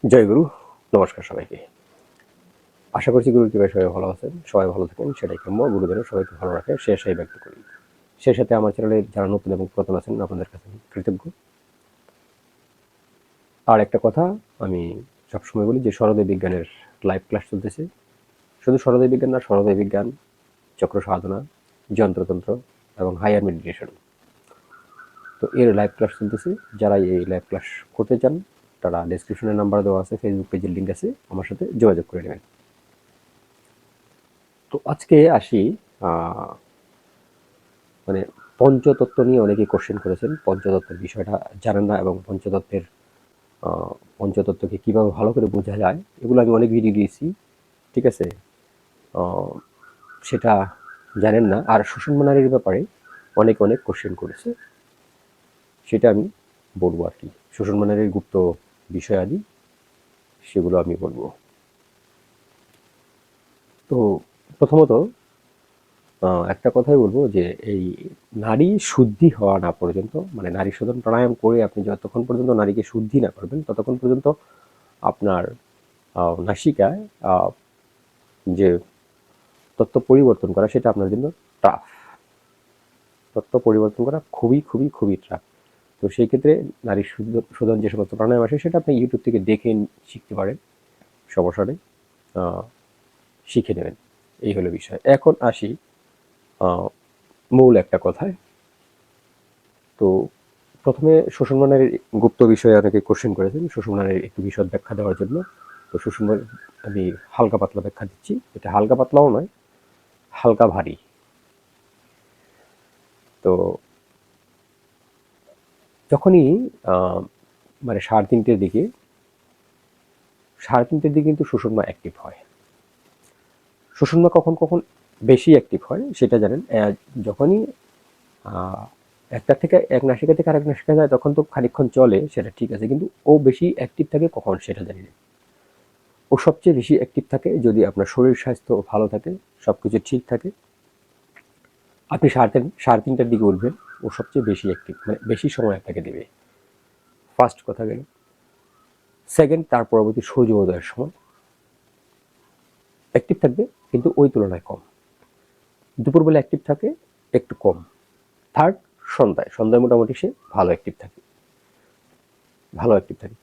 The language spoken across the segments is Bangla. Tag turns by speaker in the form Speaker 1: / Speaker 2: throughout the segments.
Speaker 1: জয় গুরু। নমস্কার সবাইকে। আশা করছি গুরুর কৃপায় সবাই ভালো আছেন, সবাই ভালো থাকেন, সেটাই কাম্য। গুরু যেন সবাইকে ভালো রাখে সে আশাই ব্যক্ত করি। সেই সাথে আমার চ্যানেলে যারা নতুন এবং পুরাতন আছেন আপনাদের কাছে আমি কৃতজ্ঞ। আর একটা কথা আমি সবসময় বলি যে সরোদয় বিজ্ঞানের লাইভ ক্লাস চলতেছে। শুধু সরোদয় বিজ্ঞান না, সরোদয় বিজ্ঞান, চক্র সাধনা, যন্ত্রতন্ত্র এবং হায়ার মেডিটেশন, তো এর লাইভ ক্লাস চলতেছে। যারা এই লাইভ ক্লাস করতে চান তারা ডেসক্রিপশনে নাম্বার দেওয়া আছে, ফেসবুক পেজের লিঙ্ক আছে, আমার সাথে যোগাযোগ করে নেবেন। তো আজকে আসি মানে পঞ্চতত্ত্ব নিয়ে অনেকেই কোশ্চেন করেছেন। পঞ্চতত্ত্বের বিষয়টা জানেন না এবং পঞ্চতত্ত্বকে কীভাবে ভালো করে বোঝা যায় এগুলো আমি অনেক ভিডিও দিয়েছি, ঠিক আছে? সেটা জানেন না। আর সুষুম্না নাড়ির ব্যাপারে অনেক অনেক কোশ্চেন করেছে, সেটা আমি বলবো আর কি। সুষুম্না নাড়ির গুপ্ত বিষয়াদি সেগুলো আমি বলবো। তো প্রথমত একটা কথাই বলবো যে এই নারী শুদ্ধি হওয়া না পর্যন্ত, মানে নারী শোধন প্রাণায়াম করে আপনি যতক্ষণ পর্যন্ত নারীকে শুদ্ধি না করবেন ততক্ষণ পর্যন্ত আপনার নাসিকায় যে তত্ত্ব পরিবর্তন করা সেটা আপনার জন্য টাফ। তত্ত্ব পরিবর্তন করা খুবই খুবই খুবই টাফ। তো সেই ক্ষেত্রে নারী শোধন যে সমস্ত প্রাণায়াম আসে সেটা আপনি ইউটিউব থেকে দেখে শিখতে পারেন, সমস্যা নেই, শিখে নেবেন। এই হলো বিষয়। এখন আসি মূল একটা কথায়। তো প্রথমে সুষুম্নার গুপ্ত বিষয়ে অনেকে কোশ্চেন করেছেন, সুষুম্নার একটু বিশদ ব্যাখ্যা দেওয়ার জন্য। তো সুষুম্নার আমি হালকা পাতলা ব্যাখ্যা দিচ্ছি। এটা হালকা পাতলাও নয়, হালকা ভারী। তো যখনই মানে সাড়ে তিনটের দিকে কিন্তু সুষুম্না অ্যাক্টিভ হয়। সুষুম্না কখন কখন বেশি অ্যাক্টিভ হয় সেটা জানেন? যখনই একটা থেকে এক নাসিকা থেকে আরেক নাসিকা যায় তখন তো খানিকক্ষণ চলে, সেটা ঠিক আছে, কিন্তু ও বেশি অ্যাক্টিভ থাকে কখন সেটা জানি না। ও সবচেয়ে বেশি অ্যাক্টিভ থাকে যদি আপনার শরীর স্বাস্থ্য ভালো থাকে, সব কিছু ঠিক থাকে। আপনি সাড়ে তিনটার দিকে উঠবেন, ও সবচেয়ে বেশি অ্যাক্টিভ, মানে বেশি সময় আপনাকে দেবে। ফার্স্ট কথা গেল। সেকেন্ড, তার পরবর্তী সূর্য উদয়ের সময় অ্যাক্টিভ থাকবে, কিন্তু ওই তুলনায় কম। দুপুরবেলা অ্যাক্টিভ থাকে, একটু কম। থার্ড, সন্ধ্যায় মোটামুটি সে ভালো অ্যাক্টিভ থাকে।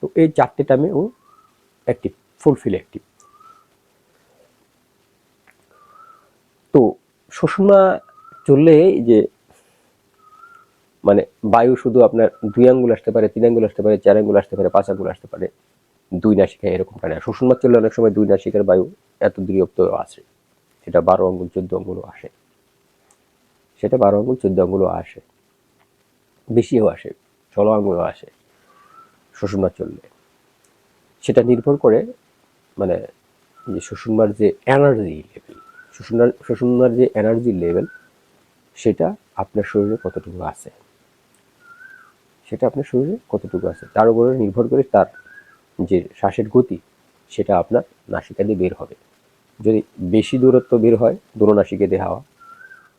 Speaker 1: তো এই চারটে টাইমে ও অ্যাক্টিভ, ফুলফিল অ্যাক্টিভ। তো সুষুম্না চললে যে মানে বায়ু শুধু আপনার 2 আঙ্গুল আসতে পারে, 3 আঙ্গুল আসতে পারে, 4 আঙ্গুল আসতে পারে, 5 আঙ্গুল আসতে পারে, 2 নাসিকায় এরকমটা না। সুষুম্না চললে অনেক সময় 2 নাসিকার বায়ু এত দূরত্ব আসে, সেটা 12 আঙ্গুল 14 আঙ্গুলও আসে, সেটা 12 আঙ্গুল 14 আঙ্গুলও আসে, বেশিও আসে, 16 আঙ্গুলও আসে সুষুম্না চললে। সেটা নির্ভর করে মানে যে সুষুম্নার যে এনার্জি লেভেল, সুষুম্নার যে এনার্জি লেভেল সেটা আপনার শরীরে কতটুকু আছে, তার উপরে নির্ভর করে তার যে শ্বাসের গতি সেটা আপনার নাসিকা দিয়ে বের হবে। যদি বেশি দূরত্ব বের হয় দূরনাসিকা দিয়ে হাওয়া,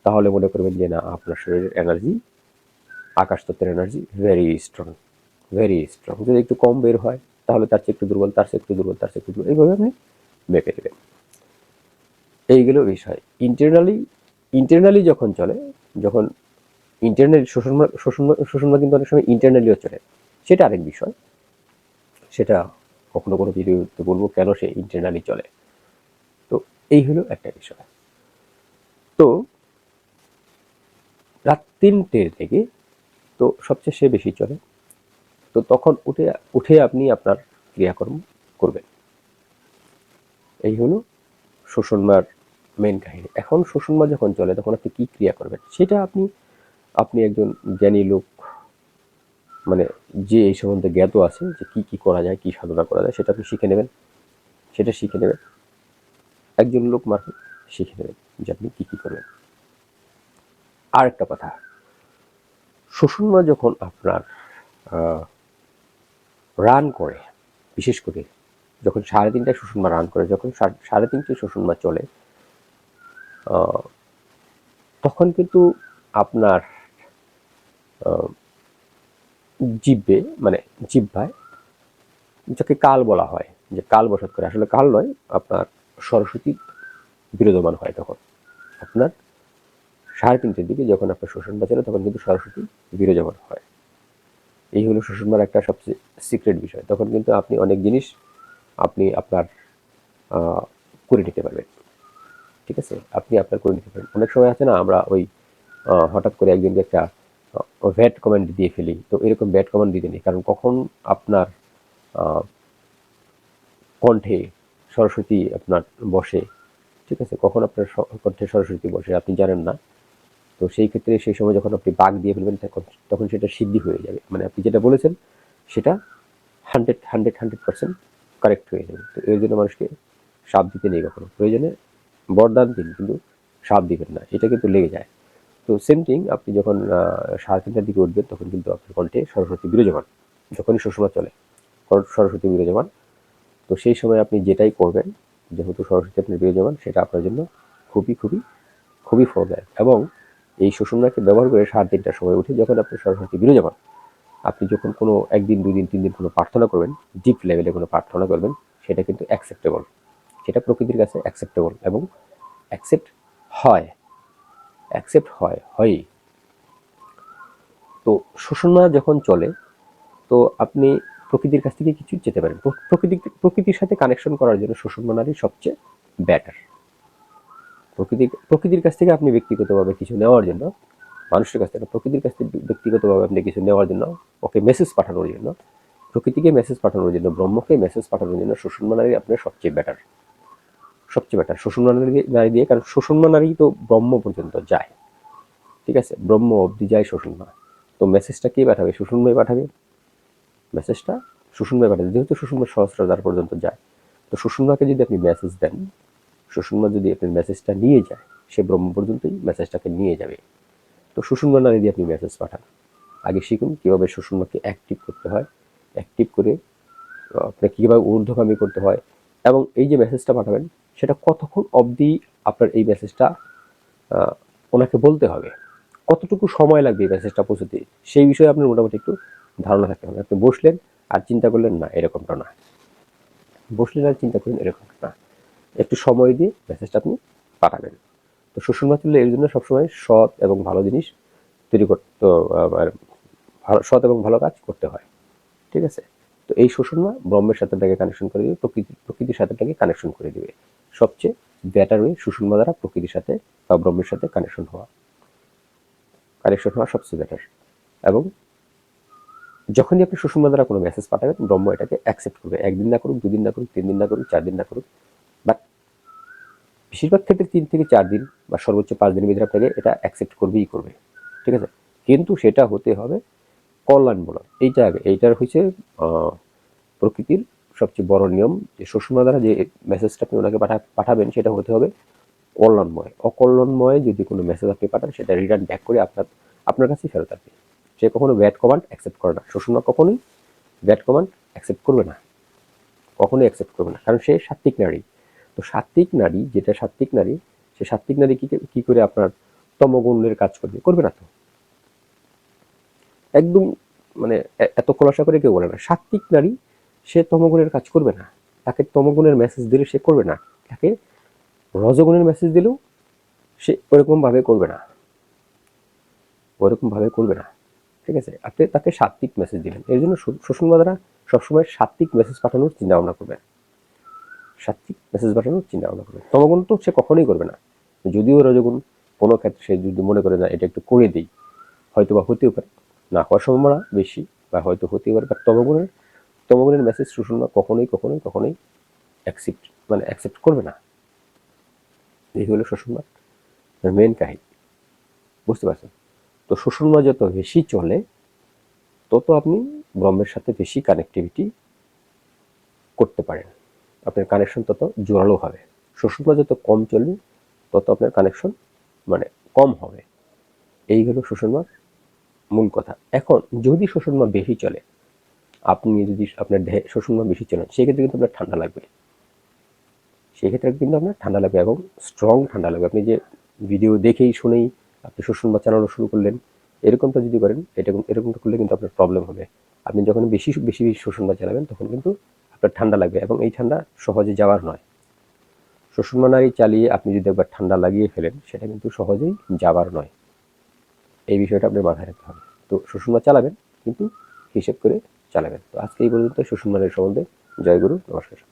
Speaker 1: তাহলে মনে করবেন যে না, আপনার শরীরের এনার্জি, আকাশ তত্ত্বের energy very strong, very strong. যদি একটু কম বের হয় তাহলে তার চেয়ে একটু দুর্বল, তার চেয়ে একটু দুর্বল, তার চেয়ে একটু দুর্বল, এইভাবে আপনি মেপে দেবেন। এইগুলো বিষয়। ইন্টারনালি যখন চলে, যখন ইন্টারনালি সুষুম্না কিন্তু অনেক সময় ইন্টারনালিও চলে, সেটা আরেক বিষয়। সেটা কখনো কোনো ভিডিওতে বলবো কেন সে ইন্টারনালি চলে। তো এই হলো একটা বিষয়। তো রাত 3টে থেকে তো সবচেয়ে সে বেশি চলে। তো তখন উঠে আপনি আপনার ক্রিয়াকর্ম করবেন। এই হলো সুষুম্নার মেন কাহিনী। এখন সুষুম্না যখন চলে তখন আপনি কি ক্রিয়া করবেন সেটা আপনি একজন জ্ঞানী লোক, মানে যে এই সম্বন্ধে জ্ঞাত আছে যে কি কি করা যায়, কি সাধনা করা যায়, সেটা আপনি শিখে নেবেন। একজন লোক মারফত শিখে নেবেন যে আপনি কি কি করবেন। আর একটা কথা, সুষুম্না যখন আপনার রান করে, বিশেষ করে যখন 3:30টায় সুষুম্না রান করে, যখন 3:30টায় সুষুম্না চলে, তখন কিন্তু আপনার জিহ্বায় যাকে কাল বলা হয়, যে কাল বসত করে, আসলে কাল নয়, আপনার সরস্বতী বিরাজমান হয় তখন আপনার 3:30টার দিকে যখন আপনার শ্বশুর মা চলে তখন কিন্তু সরস্বতী বিরাজমান হয়। এই হলো শ্বশুর মার একটা সবচেয়ে সিক্রেট বিষয়। তখন কিন্তু আপনি অনেক জিনিস আপনি আপনার করে নিতে পারবেন। ঠিক আছে, আপনি আপনার করে নিতে পারেন। অনেক সময় আছে না, আমরা ওই হঠাৎ করে একজনকে একটা ভ্যাট কমেন্ট দিয়ে ফেলি, তো এরকম ব্যাড কমেন্ট দিতে নেই, কারণ কখন আপনার কণ্ঠে সরস্বতী আপনার বসে, ঠিক আছে, কখন আপনার কণ্ঠে সরস্বতী বসে আপনি জানেন না। তো সেই ক্ষেত্রে সেই সময় যখন আপনি বাঘ দিয়ে ফেলবেন তখন সেটা সিদ্ধি হয়ে যাবে, মানে আপনি যেটা বলেছেন সেটা 100% কারেক্ট হয়ে যাবে। তো এর জন্য মানুষকে সাপ দিতে নেই, কখনো প্রয়োজনে বরদান দিন, কিন্তু সাপ দিবেন না, এটা কিন্তু লেগে যায়। তো সেম থিং, আপনি যখন 3:30টার দিকে উঠবেন তখন কিন্তু আপনার কণ্ঠে সরস্বতী বিরাজমান, যখনই শ্বশুরমা চলে সরস্বতী বিরাজমান। তো সেই সময় আপনি যেটাই করবেন, যেহেতু সরস্বতী আপনার বিরাজমান, সেটা আপনার জন্য খুবই খুবই খুবই ফলদায়ক। এবং এই শ্বশুরমাকে ব্যবহার করে 3:30টার সময় উঠে যখন আপনি সরস্বতী বিরাজমান, আপনি যখন কোনো 1 দিন 2 দিন 3 দিন কোনো প্রার্থনা করবেন, ডিপ লেভেলে কোনো প্রার্থনা করবেন, সেটা কিন্তু অ্যাকসেপ্টেবল, সেটা প্রকৃতির কাছে অ্যাকসেপ্টেবল এবং অ্যাকসেপ্ট হয়, হয়ই। তো শ্বশুরমা যখন চলে, তো আপনি প্রকৃতির কাছ থেকে কিছু যেতে পারেন। প্রকৃতির সাথে কানেকশন করার জন্য শ্বশুরমা নারী সবচেয়ে বেটার। প্রকৃতির কাছ থেকে আপনি ব্যক্তিগতভাবে কিছু নেওয়ার জন্য, মানুষের কাছ থেকে, প্রকৃতির কাছ থেকে ব্যক্তিগতভাবে আপনি কিছু নেওয়ার জন্য, ওকে মেসেজ পাঠানোর জন্য, প্রকৃতিকে মেসেজ পাঠানোর জন্য, ব্রহ্মকে মেসেজ পাঠানোর জন্য শ্বশুরমা নারী আপনার সবচেয়ে বেটার, শ্বশুরমা নারী দিয়ে। কারণ শ্বশুরমা নারী তো ব্রহ্ম পর্যন্ত যায়, ঠিক আছে, ব্রহ্ম অবধি যায় শ্বশুরমা। তো মেসেজটা কে পাঠাবে? শ্বশুরমাই পাঠাবে মেসেজটা, শ্বশুরমাই পাঠাবে, যেহেতু শ্বশুরমা সহস্রদ্বার পর্যন্ত যায়। তো শ্বশুরমাকে যদি আপনি মেসেজ দেন, শ্বশুরমা যদি আপনার মেসেজটা নিয়ে যায়, সে ব্রহ্ম পর্যন্তই মেসেজটাকে নিয়ে যাবে। তো শ্বশুরমা নারী দিয়ে আপনি মেসেজ পাঠান। আগে শিখুন কীভাবে শ্বশুরমাকে অ্যাক্টিভ করতে হয়, অ্যাক্টিভ করে আপনাকে কীভাবে ঊর্ধ্বগামী করতে হয়, এবং এই যে মেসেজটা পাঠাবেন সেটা কতক্ষণ অবধি আপনার এই মেসেজটা ওনাকে বলতে হবে, কতটুকু সময় লাগবে এই মেসেজটা পৌঁছতে, সেই বিষয়ে আপনার মোটামুটি একটু ধারণা থাকতে হবে। আপনি বসলেন আর চিন্তা করলেন না, এরকমটা না। বসলেন আর চিন্তা করলেন, এরকমটা না। একটু সময় দিয়ে মেসেজটা আপনি পাঠাবেন। তো শ্বশুরমা চললে এর জন্য সবসময় সৎ এবং ভালো জিনিস তৈরি করতে, সৎ এবং ভালো কাজ করতে হয়, ঠিক আছে। তো এই শ্বশুরমা ব্রহ্মের সাথে তাকে কানেকশন করে দিবে, প্রকৃতির সাথে তাকে কানেকশন করে দিবে। সবচেয়ে বেটার ওয়ে শ্বশুরমা দ্বারা প্রকৃতির সাথে বা ব্রহ্মের সাথে কানেকশন হওয়া সবচেয়ে বেটার। এবং যখনই আপনি শ্বশুরমা দ্বারা কোনো মেসেজ পাঠাবেন, ব্রহ্ম এটাকে অ্যাকসেপ্ট করবে। 1 দিন না করুক, 2 দিন না করুক, 3 দিন না করুক, 4 দিন না করুক, বাট বেশিরভাগ ক্ষেত্রে 3 থেকে 4 দিন বা সর্বোচ্চ 5 দিনের ভিতরে আপনাকে এটা অ্যাকসেপ্ট করবেই করবে, ঠিক আছে। কিন্তু সেটা হতে হবে কল্যাণমূলক। এইটার হচ্ছে প্রকৃতির সবচেয়ে বড় নিয়ম, যে শ্বশুরমা দ্বারা যে মেসেজটা আপনি ওনাকে পাঠাবেন সেটা হতে হবে কল্যাণময়। অকল্যাণময় যদি কোনো মেসেজ আপনি পাঠান, সেটা রিটার্ন ব্যাক করে আপনার কাছেই ফেরত আসবে। সে কখনো ব্যাড কমান্ড অ্যাকসেপ্ট করে না, শ্বশুরমা কখনোই ব্যাড কমান্ড অ্যাকসেপ্ট করবে না, কখনোই অ্যাকসেপ্ট করবে না, কারণ সে সাত্ত্বিক নারী। তো সাত্ত্বিক নারী, যেটা সাত্ত্বিক নারী, সে সাত্ত্বিক নারী কি করে আপনার তমগুণের কাজ করবে না তো, একদম মানে এত খোলাসা করে কেউ বলে না। সাত্ত্বিক নারী সে তমগুণের কাজ করবে না, তাকে তমগুণের মেসেজ দিলে সে করবে না, তাকে রজগুণের মেসেজ দিলেও সে ওরকমভাবে করবে না, ঠিক আছে। আপনি তাকে সাত্ত্বিক মেসেজ দিবেন। এর জন্য শ্বশুরমা দ্বারা সবসময় সাত্ত্বিক মেসেজ পাঠানোর চিন্তা ভাবনা করবেন, তমগুণ তো সে কখনোই করবে না। যদিও রজগুণ কোনো ক্ষেত্রে সে যদি মনে করে না এটা একটু করে দিই, হয়তো বা হতেও পারে, না হওয়ার সম্ভাবনা বেশি, বা হয়তো হতেও পারে, বাট তমগুণের মেসেজ শ্বশুরমা কখনোই অ্যাকসেপ্ট করবে না। এই হলো শ্বশুরমার মেন কাহিনী, বুঝতে পারছেন? তো শ্বশুরমা যত বেশি চলে, তত আপনি ব্রহ্মের সাথে বেশি কানেক্টিভিটি করতে পারেন, আপনার কানেকশন তত জোরালো হবে। শ্বশুরমা যত কম চলবে, তত আপনার কানেকশন কম হবে। এই হলো শ্বশুরমার মূল কথা। এখন যদি শ্বশুরমা বেশি চলে, আপনি যদি আপনার দেহে শ্বশুরমা বেশি চলেন, সেক্ষেত্রে কিন্তু আপনার ঠান্ডা লাগবে, এবং স্ট্রং ঠান্ডা লাগবে। আপনি যে ভিডিও দেখেই শুনেই আপনি শ্বশুরমা চালানো শুরু করলেন, এরকমটা যদি করেন, এরকমটা করলে কিন্তু আপনার প্রবলেম হবে। আপনি যখন বেশি বেশি শ্বসনমা চালাবেন তখন কিন্তু আপনার ঠান্ডা লাগবে, এবং এই ঠান্ডা সহজে যাওয়ার নয়। শ্বসনমা নাড়ি চালিয়ে আপনি যদি একবার ঠান্ডা লাগিয়ে ফেলেন, সেটা কিন্তু সহজেই যাবার নয়। এই বিষয়টা আপনার মাথায় রাখতে হবে। তো শ্বসনমা চালাবেন, কিন্তু হিসেব করে চালাবেন। তো আজকে এই পর্যন্ত শ্বসনমা নাড়ি সম্বন্ধে। জয় গুরু, নমস্কার।